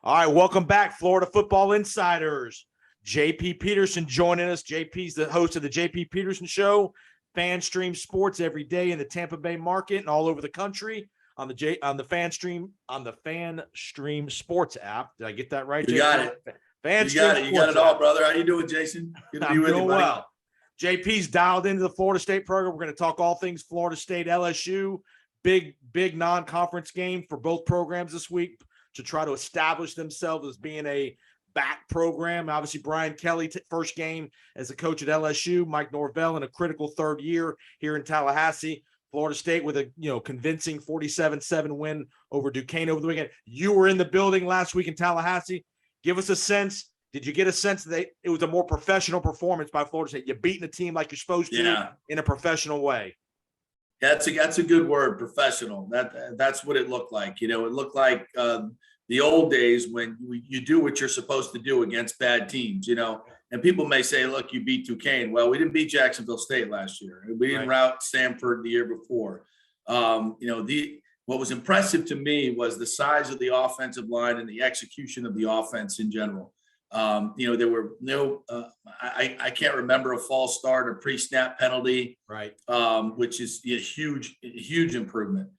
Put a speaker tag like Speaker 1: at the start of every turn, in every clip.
Speaker 1: All right, welcome back, Florida Football Insiders. JP Peterson joining us. JP's the host of the JP Peterson Show. Fan stream sports every day in the Tampa Bay market and all over the country on the fan stream sports app. Did I get that right?
Speaker 2: You
Speaker 1: JP?
Speaker 2: got it. You got it all, brother. How you doing, Jason? Good to be with you, buddy.
Speaker 1: Well. JP's dialed into the Florida State program. We're going to talk all things Florida State, LSU. Big non-conference game for both programs this week to try to establish themselves as being a back program. Obviously, Brian Kelly, first game as a coach at LSU. Mike Norvell in a critical third year here in Tallahassee. Florida State with a convincing 47-7 win over Duquesne over the weekend. You were in the building last week in Tallahassee. Give us a sense. Did you get a sense that it was a more professional performance by Florida State? You're beating the team like you're supposed to in a professional way.
Speaker 2: That's a good word, professional. That's what it looked like. It looked like the old days when you do what you're supposed to do against bad teams. And people may say, "Look, you beat Duquesne." Well, we didn't beat Jacksonville State last year. We didn't rout Stanford the year before. What was impressive to me was the size of the offensive line and the execution of the offense in general. There were no, I can't remember a false start or pre-snap penalty, which is a huge improvement.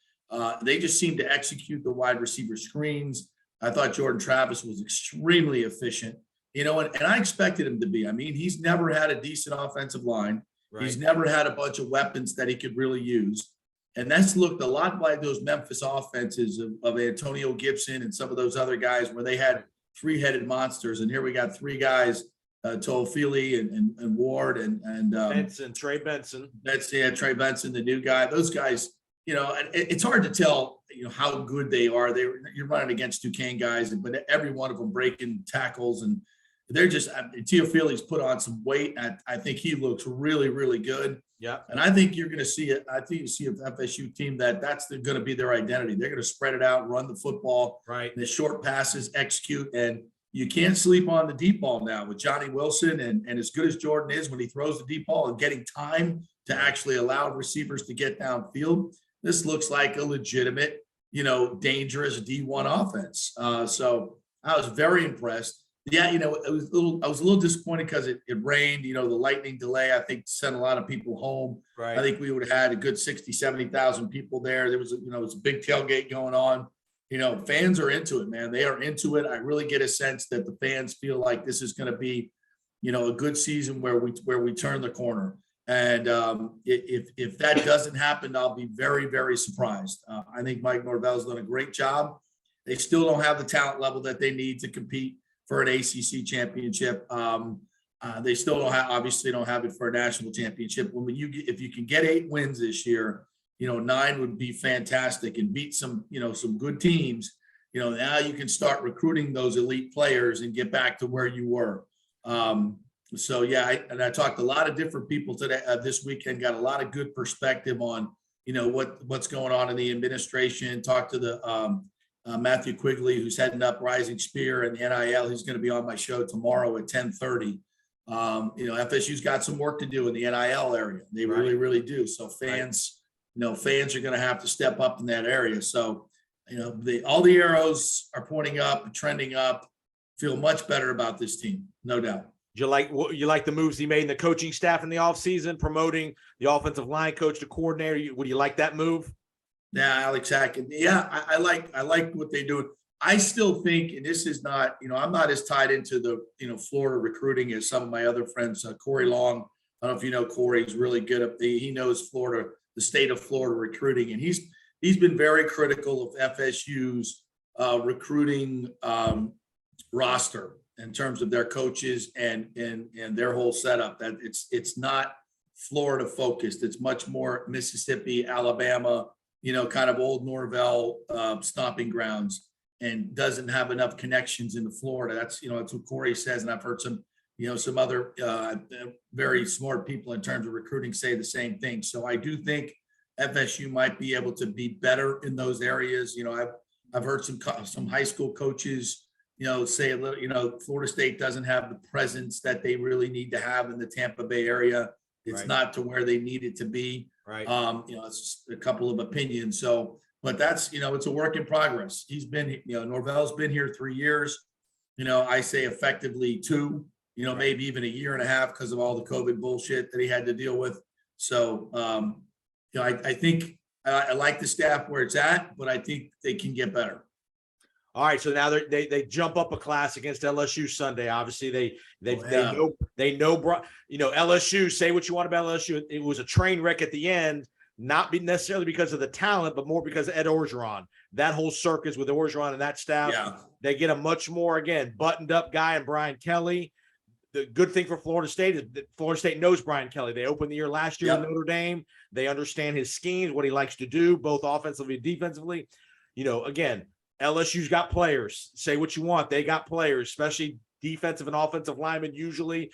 Speaker 2: They just seemed to execute the wide receiver screens. I thought Jordan Travis was extremely efficient, and I expected him to be. I mean, he's never had a decent offensive line. He's never had a bunch of weapons that he could really use. And that's looked a lot like those Memphis offenses of Antonio Gibson and some of those other guys where they had three-headed monsters, and here we got three guys, Toafili and Ward and
Speaker 1: Trey Benson.
Speaker 2: Trey Benson, the new guy. Those guys, it's hard to tell, how good they are. You're running against Duquesne guys, but every one of them breaking tackles, and they're just. Toafili's put on some weight. I think he looks really, really good.
Speaker 1: Yeah,
Speaker 2: and I think you're going to see it. I think you see an FSU team that's going to be their identity. They're going to spread it out, run the football, the short passes, execute, and you can't sleep on the deep ball now with Johnny Wilson. And as good as Jordan is when he throws the deep ball and getting time to actually allow receivers to get downfield, this looks like a legitimate, dangerous D1 offense. So I was very impressed. Yeah, I was a little disappointed because it rained, the lightning delay, I think sent a lot of people home. I think we would have had a good 60, 70,000 people there. There was, it was a big tailgate going on. Fans are into it, man. They are into it. I really get a sense that the fans feel like this is going to be, a good season where we turn the corner. And if that doesn't happen, I'll be very, very surprised. I think Mike Norvell's done a great job. They still don't have the talent level that they need to compete for an ACC championship. They still don't have it for a national championship. If you can get 8 wins this year, 9 would be fantastic and beat some good teams. Now you can start recruiting those elite players and get back to where you were. I talked to a lot of different people today this weekend, got a lot of good perspective on, what's going on in the administration. Talked to the Matthew Quigley, who's heading up Rising Spear and the NIL. He's going to be on my show tomorrow at 10:30. FSU's got some work to do in the NIL area. They really, really do. So fans are going to have to step up in that area. So, all the arrows are pointing up, trending up. Feel much better about this team, no doubt.
Speaker 1: You like the moves he made in the coaching staff in the offseason, promoting the offensive line coach to coordinator? Would you like that move?
Speaker 2: Yeah, Alex Hackett. Yeah, I like what they do. I still think, and this is not, I'm not as tied into the, Florida recruiting as some of my other friends. Corey Long, I don't know if you know Corey, he's really good he knows Florida, the state of Florida recruiting, and he's been very critical of FSU's recruiting roster in terms of their coaches and their whole setup. That it's not Florida focused. It's much more Mississippi, Alabama, kind of old Norvell stomping grounds, and doesn't have enough connections into Florida. That's what Corey says. And I've heard some other very smart people in terms of recruiting say the same thing. So I do think FSU might be able to be better in those areas. I've heard some high school coaches, say a little, Florida State doesn't have the presence that they really need to have in the Tampa Bay area. It's not to where they need it to be. It's just a couple of opinions. So but that's, it's a work in progress. He's been, Norvell's been here 3 years. I say effectively 2,
Speaker 1: Right.
Speaker 2: maybe even a year and a half because of all the COVID bullshit that he had to deal with. So, I think I like the staff where it's at, but I think they can get better.
Speaker 1: All right, so now they jump up a class against LSU Sunday. Obviously, they know LSU. Say what you want about LSU. It was a train wreck at the end, not necessarily because of the talent, but more because of Ed Orgeron. That whole circus with Orgeron and that staff.
Speaker 2: Yeah.
Speaker 1: They get a much more, again, buttoned up guy in Brian Kelly. The good thing for Florida State is that Florida State knows Brian Kelly. They opened the year last year with Notre Dame. They understand his schemes, what he likes to do, both offensively and defensively. Again, LSU's got players. Say what you want. They got players, especially defensive and offensive linemen usually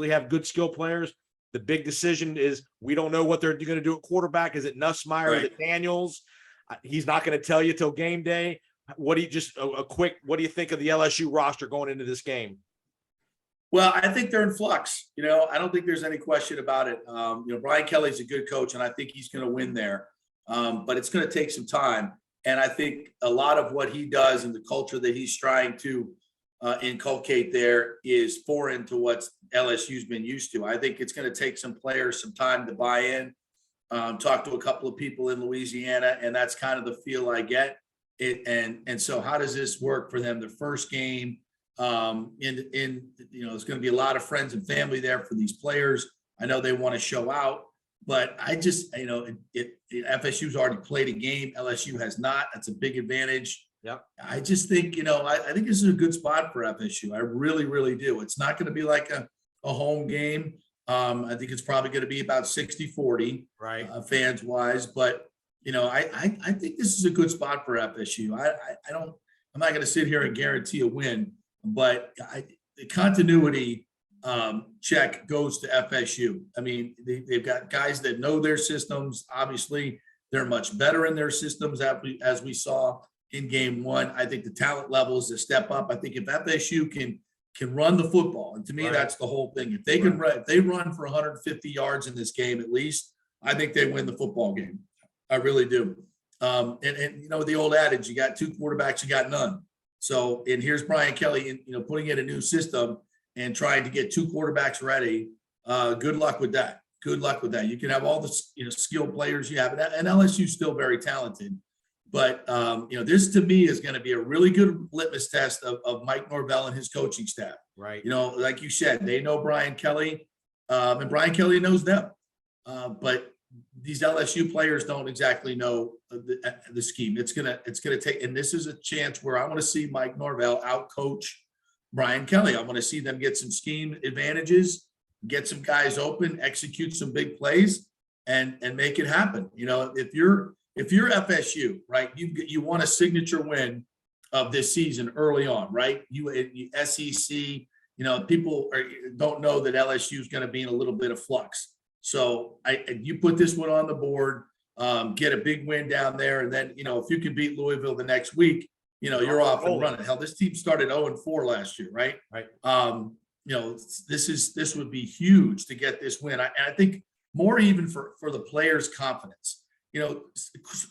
Speaker 1: have good skill players. The big decision is we don't know what they're going to do at quarterback. Is it Nussmeier or is it Daniels? He's not going to tell you till game day. What do you think of the LSU roster going into this game?
Speaker 2: Well, I think they're in flux. I don't think there's any question about it. Brian Kelly's a good coach, and I think he's going to win there. But it's going to take some time. And I think a lot of what he does and the culture that he's trying to inculcate there is foreign to what LSU's been used to. I think it's going to take some players some time to buy in. Talk to a couple of people in Louisiana, and that's kind of the feel I get. And so how does this work for them? The first game, there's going to be a lot of friends and family there for these players. I know they want to show out, but I just, FSU's already played a game. LSU has not. That's a big advantage.
Speaker 1: Yep.
Speaker 2: I just think, I think this is a good spot for FSU. I really, really do. It's not going to be like a home game. I think it's probably going to be about 60-40
Speaker 1: right,
Speaker 2: fans wise, but I think this is a good spot for FSU. I'm not going to sit here and guarantee a win, but the continuity check goes to FSU. I mean, they've got guys that know their systems. Obviously, they're much better in their systems as we saw in game 1. I think the talent level is a step up. I think if FSU can run the football, and to me, that's the whole thing. If they can run, if they run for 150 yards in this game at least, I think they win the football game. I really do. And the old adage, you got 2 quarterbacks, you got none. So, and here's Brian Kelly, putting in a new system and trying to get 2 quarterbacks ready. Good luck with that. Good luck with that. You can have all the skilled players you have, and LSU's still very talented. But this to me is going to be a really good litmus test of Mike Norvell and his coaching staff.
Speaker 1: Right.
Speaker 2: Like you said, they know Brian Kelly, and Brian Kelly knows them. But these LSU players don't exactly know the scheme. It's gonna take, and this is a chance where I want to see Mike Norvell outcoach Brian Kelly. I want to see them get some scheme advantages, get some guys open, execute some big plays, and make it happen. If you're FSU, right, you want a signature win of this season early on, right? You SEC, people don't know that LSU is going to be in a little bit of flux. So you put this one on the board, get a big win down there, and then if you can beat Louisville the next week, you're off and running. Hell, this team started 0-4 last year, right?
Speaker 1: Right.
Speaker 2: This would be huge to get this win. I think more even for the players' confidence.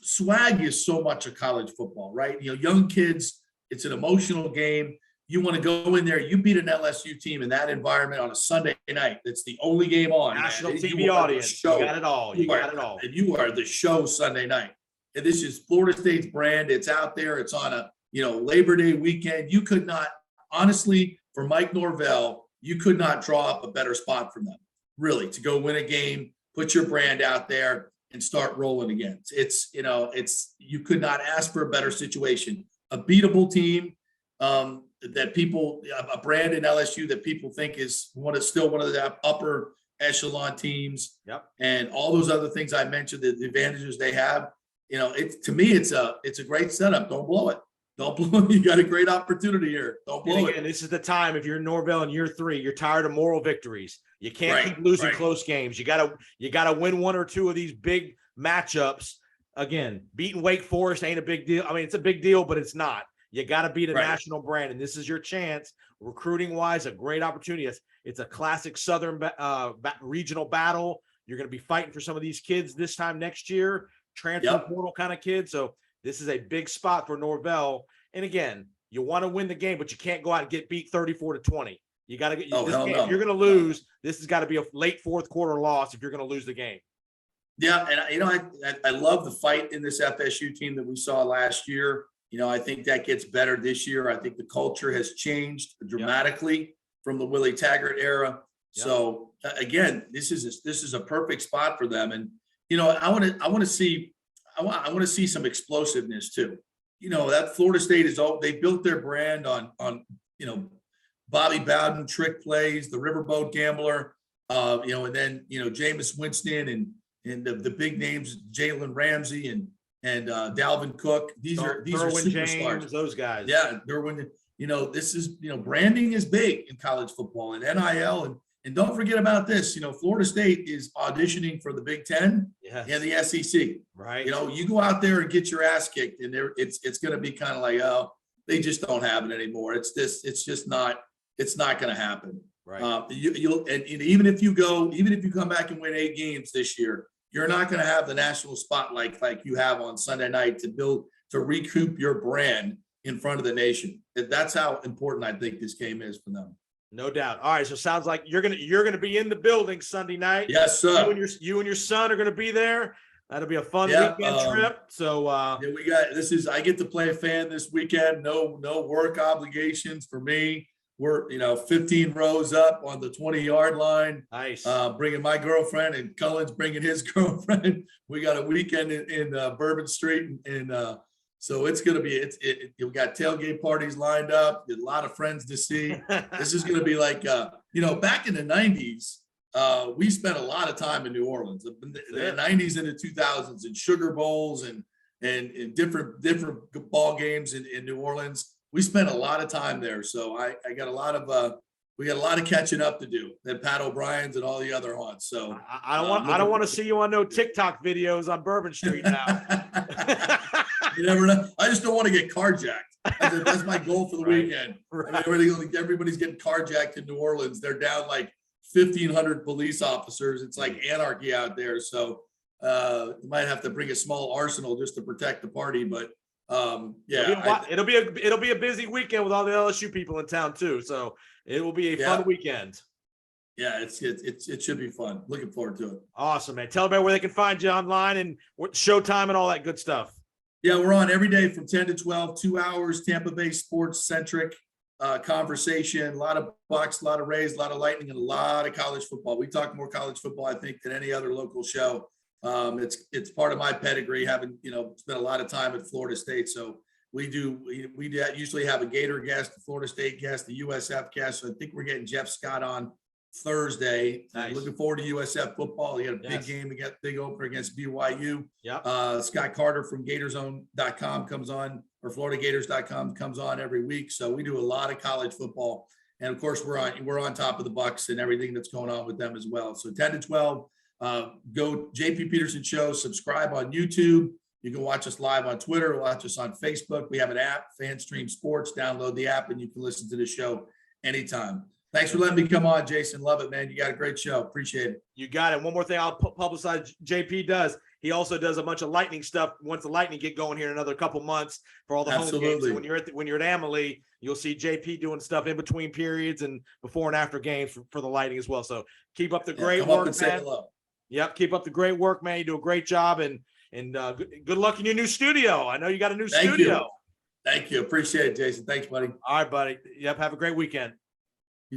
Speaker 2: Swag is so much of college football, right? Young kids, it's an emotional game. You want to go in there, you beat an LSU team in that environment on a Sunday night. That's the only game on.
Speaker 1: National TV audience. You got it all. You got it all.
Speaker 2: And you are the show Sunday night. And this is Florida State's brand. It's out there. It's on a, Labor Day weekend. You could not, honestly, for Mike Norvell, you could not draw up a better spot for them, really, to go win a game, put your brand out there, and start rolling again. You could not ask for a better situation. A beatable team, that people, a brand in LSU that people think is still one of the upper echelon teams.
Speaker 1: Yep.
Speaker 2: And all those other things I mentioned, the advantages they have. To me, it's a great setup. Don't blow it. Don't blow it. You got a great opportunity here. Don't blow it.
Speaker 1: And this is the time. If you're Norvell in year 3, you're tired of moral victories. You can't keep losing close games. You gotta win 1 or 2 of these big matchups. Again, beating Wake Forest ain't a big deal. I mean, it's a big deal, but it's not. You got to beat a national brand, and this is your chance. Recruiting wise, a great opportunity. It's a classic Southern regional battle. You're going to be fighting for some of these kids this time next year, transfer portal kind of kids. So This is a big spot for Norvell. And again, you want to win the game, but you can't go out and get beat 34-20. You got to get this game. If you're going to lose, this has got to be a late fourth quarter loss if you're going to lose the game.
Speaker 2: Yeah, and I love the fight in this FSU team that we saw last year. I think that gets better this year. I think the culture has changed dramatically from the Willie Taggart era. So again, this is a perfect spot for them. And I want to see some explosiveness too. That Florida State they built their brand on Bobby Bowden trick plays, the riverboat gambler, and then Jameis Winston and the big names, Jalen Ramsey and Dalvin Cook. These are superstars.
Speaker 1: James, those guys.
Speaker 2: Yeah, Derwin. This is branding is big in college football and NIL and don't forget about this. Florida State is auditioning for the Big Ten and the SEC.
Speaker 1: Right.
Speaker 2: You go out there and get your ass kicked, and it's going to be kind of like, oh, they just don't have it anymore. It's just not. It's not going to happen.
Speaker 1: Right.
Speaker 2: And even if you come back and win 8 games this year, you're not going to have the national spotlight like you have on Sunday night to recoup your brand in front of the nation. That's how important I think this game is for them.
Speaker 1: No doubt. All right. So it sounds like you're gonna be in the building Sunday night.
Speaker 2: Yes, sir.
Speaker 1: You and your son are gonna be there. That'll be a fun weekend trip. So
Speaker 2: I get to play a fan this weekend. No work obligations for me. We're 15 rows up on the 20-yard line.
Speaker 1: Nice.
Speaker 2: Bringing my girlfriend and Cullen's bringing his girlfriend. We got a weekend in Bourbon Street, and so it's going to be we got tailgate parties lined up. A lot of friends to see. This is going to be like back in the 90s. We spent a lot of time in New Orleans. The 90s and the 2000s in Sugar Bowls and different ball games in New Orleans. We spent a lot of time there, so I got a lot of catching up to do. At Pat O'Brien's and all the other haunts. So
Speaker 1: I don't want to see you on no TikTok videos on Bourbon Street now.
Speaker 2: You never know. I just don't want to get carjacked. That's my goal for the weekend. Right. Everybody's getting carjacked in New Orleans. They're down like 1,500 police officers. It's like anarchy out there. So you might have to bring a small arsenal just to protect the party, but.
Speaker 1: It'll be a busy weekend with all the LSU people in town too. So it will be a fun weekend.
Speaker 2: Yeah, it should be fun. Looking forward to it.
Speaker 1: Awesome, man. Tell everybody where they can find you online and what showtime and all that good stuff.
Speaker 2: Yeah, we're on every day from 10 to 12, 2 hours, Tampa Bay sports centric conversation, a lot of Bucks, a lot of Rays, a lot of Lightning, and a lot of college football. We talk more college football, I think, than any other local show. It's part of my pedigree, having spent a lot of time at Florida State. So we usually have a Gator guest, a Florida State guest, the USF guest. So I think we're getting Jeff Scott on Thursday.
Speaker 1: Nice.
Speaker 2: Looking forward to USF football. He had a big game, big opener against BYU.
Speaker 1: Yeah.
Speaker 2: Scott Carter from Gatorzone.com comes on, or FloridaGators.com comes on every week. So we do a lot of college football, and of course we're on top of the Bucks and everything that's going on with them as well. So 10 to 12. Go JP Peterson Show, subscribe on YouTube. You can watch us live on Twitter, watch us on Facebook. We have an app, FanStream Sports. Download the app and you can listen to the show anytime. Thanks for letting me come on, Jason. Love it, man. You got a great show. Appreciate it.
Speaker 1: You got it. One more thing I'll publicize JP does. He also does a bunch of Lightning stuff once the Lightning get going here in another couple months for all the home games. So when you're at Amalie, you'll see JP doing stuff in between periods and before and after games for the Lightning as well. So keep up the great work, man. Yep. Keep up the great work, man. You do a great job, and good luck in your new studio. I know you got a new studio.
Speaker 2: Thank you. Appreciate it, Jason. Thanks, buddy.
Speaker 1: All right, buddy. Yep. Have a great weekend.